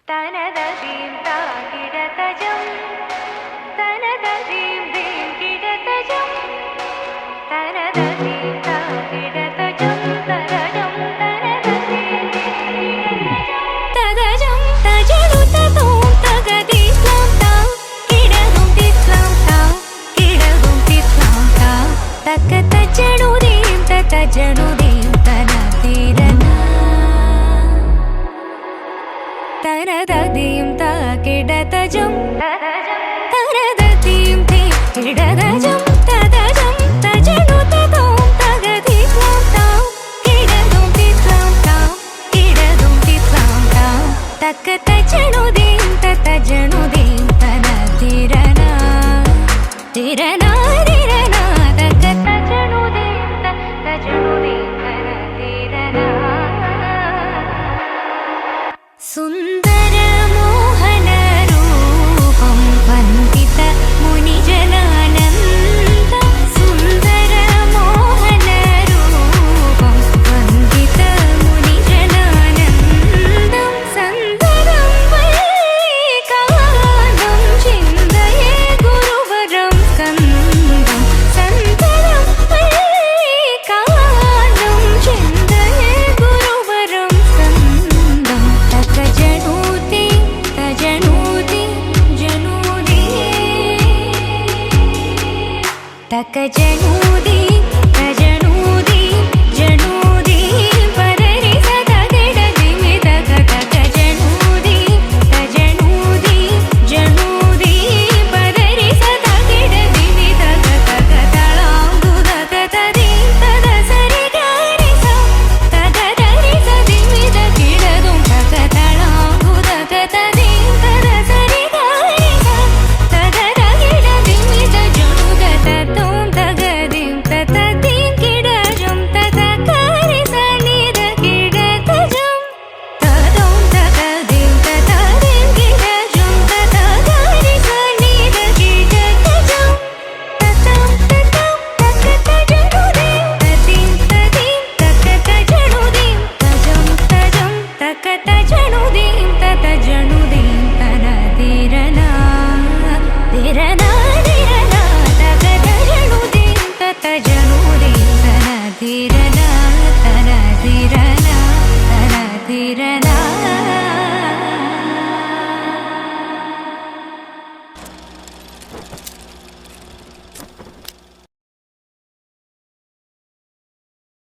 തനതീം താകിടതജം തനതീം ദീം കിടതജം തനതീം താകിടതജം തരജം തനതീം തദജം തജലു തതോം തഗദീസ്ലാം താ കിടതും തിസ്ലാം താ കിടതും തിസ്ലാം താ തക തജനുദീം തജനുദീം തനതീരന തനതീം താകിടതജം തനതീം കിടതജം തദജം തജനു തതോം തഗദീസ്ലാം താ കിടതും തിസ്ലാം താ കിടതും തിസ്ലാം താ തക തജനുദീം തജനുദീം തനതീരന തിരന തിരന തക തജനുദീം തജനുദീം തനതീരന സുന്ദര മോഹന രൂപം വന്ദിത മുനിജനാനന്ദ സുന്ദര മോഹന രൂപം വന്ദിത മുനിജനാനന്ദം സന്ദരം വൈകാന്തം ചിന്തയേ ഗുരുവരം സ്കന്ദം സന്ദരം വൈകാന്തം ചിന്തയേ ഗുരുവരം സ്കന്ദം തജനൂതി തജനൂതി ജനൂതി തക ജനൂ